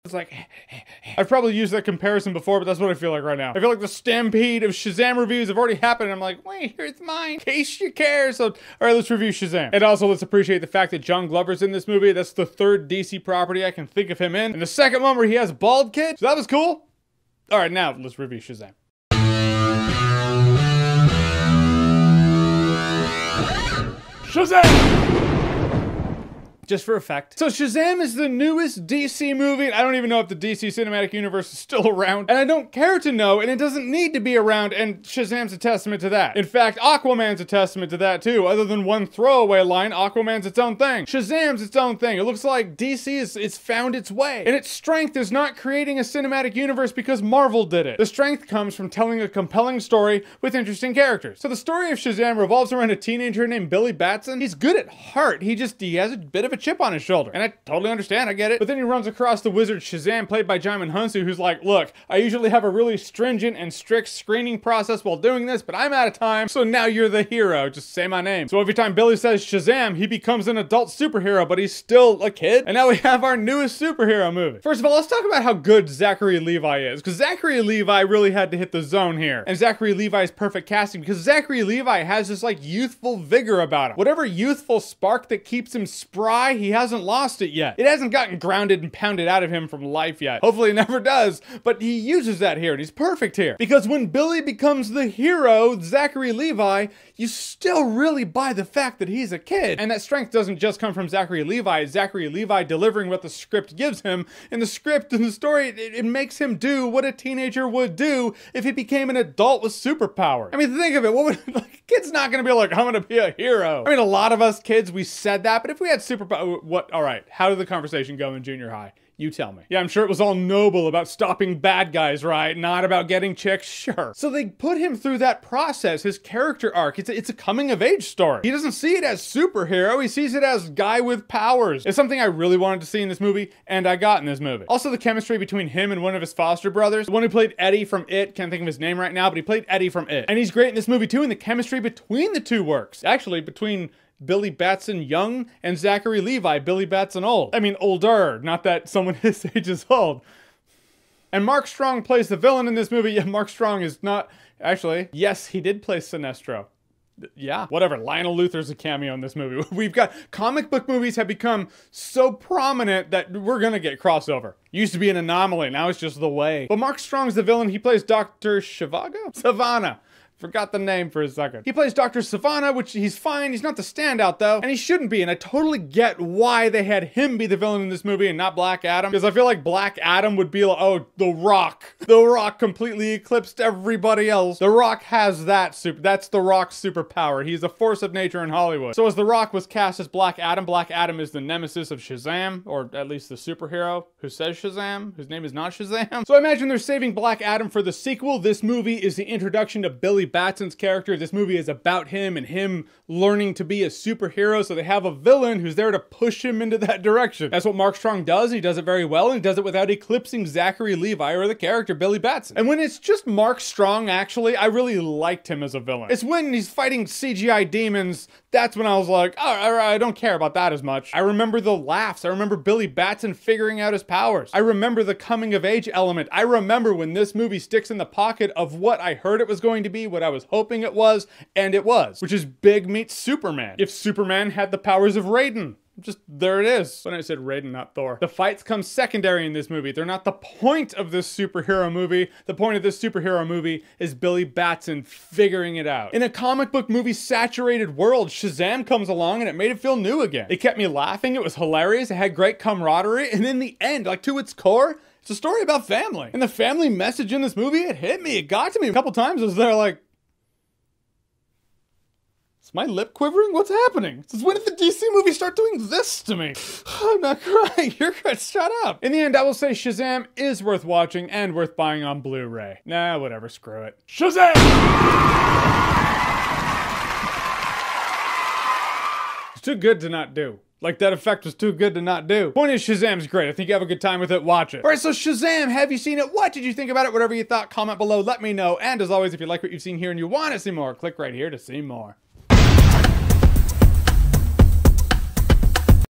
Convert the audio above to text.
It's like, I've probably used that comparison before, but that's what I feel like right now. I feel like the stampede of Shazam reviews have already happened, and I'm like, wait, here's mine, in case you care. So, all right, let's review Shazam. And also, let's appreciate the fact that John Glover's in this movie. That's the third DC property I can think of him in. And the second one where he has a bald kid, so that was cool. All right, now let's review Shazam. Shazam! Just for effect. So Shazam is the newest DC movie, and I don't even know if the DC Cinematic Universe is still around, and I don't care to know, and it doesn't need to be around, and Shazam's a testament to that. In fact, Aquaman's a testament to that too. Other than one throwaway line, Aquaman's its own thing. Shazam's its own thing. It looks like DC it's found its way. And its strength is not creating a cinematic universe because Marvel did it. The strength comes from telling a compelling story with interesting characters. So the story of Shazam revolves around a teenager named Billy Batson. He's good at heart. He has a bit of a chip on his shoulder. And I totally understand, I get it. But then he runs across the wizard Shazam, played by Jaimin Hunsu, who's like, look, I usually have a really stringent and strict screening process while doing this, but I'm out of time, so now you're the hero. Just say my name. So every time Billy says Shazam, he becomes an adult superhero, but he's still a kid. And now we have our newest superhero movie. First of all, let's talk about how good Zachary Levi is, because Zachary Levi really had to hit the zone here. And Zachary Levi's perfect casting, because Zachary Levi has this like youthful vigor about him. Whatever youthful spark that keeps him spry, he hasn't lost it yet. It hasn't gotten grounded and pounded out of him from life yet. Hopefully it never does, but he uses that here, and he's perfect here. Because when Billy becomes the hero, Zachary Levi, you still really buy the fact that he's a kid. And that strength doesn't just come from Zachary Levi. It's Zachary Levi delivering what the script gives him. And the script and the story, it makes him do what a teenager would do if he became an adult with superpowers. I mean, think of it. What would, like, a kid's not gonna be like, I'm gonna be a hero. I mean, a lot of us kids, we said that, but if we had superpowers, all right, how did the conversation go in junior high? You tell me. Yeah, I'm sure it was all noble about stopping bad guys, right? Not about getting chicks, sure. So they put him through that process, his character arc. It's a coming of age story. He doesn't see it as superhero, he sees it as guy with powers. It's something I really wanted to see in this movie, and I got in this movie. Also, the chemistry between him and one of his foster brothers, the one who played Eddie from It, can't think of his name right now, but he played Eddie from It. And he's great in this movie too, and the chemistry between the two works. Actually, between Billy Batson young and Zachary Levi, Billy Batson old. I mean, older, not that someone his age is old. And Mark Strong plays the villain in this movie. Yeah, Mark Strong is not, actually, yes, he did play Sinestro. Yeah, whatever, Lionel Luthor's a cameo in this movie. We've got, comic book movies have become so prominent that we're gonna get crossover. Used to be an anomaly, now it's just the way. But Mark Strong's the villain. He plays Dr. Savannah. Forgot the name for a second. He plays Dr. Savannah, which he's fine. He's not the standout though, and he shouldn't be. And I totally get why they had him be the villain in this movie and not Black Adam, because I feel like Black Adam would be like, oh, The Rock. The Rock completely eclipsed everybody else. The Rock has that's The Rock's superpower. He's a force of nature in Hollywood. So as The Rock was cast as Black Adam is the nemesis of Shazam, or at least the superhero who says Shazam, whose name is not Shazam. So I imagine they're saving Black Adam for the sequel. This movie is the introduction to Billy Batson's character. This movie is about him and him learning to be a superhero, so they have a villain who's there to push him into that direction. That's what Mark Strong does, and he does it very well, and he does it without eclipsing Zachary Levi or the character Billy Batson. And when it's just Mark Strong, actually, I really liked him as a villain. It's when he's fighting CGI demons, that's when I was like, oh, I don't care about that as much. I remember the laughs. I remember Billy Batson figuring out his powers. I remember the coming of age element. I remember when this movie sticks in the pocket of what I heard it was going to be, what I was hoping it was, and it was, which is Big meets Superman. If Superman had the powers of Raiden. Just, there it is. When I said Raiden, not Thor. The fights come secondary in this movie. They're not the point of this superhero movie. The point of this superhero movie is Billy Batson figuring it out. In a comic book movie saturated world, Shazam comes along and it made it feel new again. It kept me laughing. It was hilarious. It had great camaraderie. And in the end, like to its core, it's a story about family. And the family message in this movie, it hit me. It got to me a couple times. I was there like, is my lip quivering? What's happening? Since when did the DC movie start doing this to me? I'm not crying. You're good. Shut up. In the end, I will say Shazam is worth watching and worth buying on Blu-ray. Nah, whatever. Screw it. Shazam! It's too good to not do. Like, that effect was too good to not do. Point is, Shazam's great. I think you have a good time with it. Watch it. All right, so Shazam, have you seen it? What did you think about it? Whatever you thought, comment below. Let me know. And as always, if you like what you've seen here and you want to see more, click right here to see more.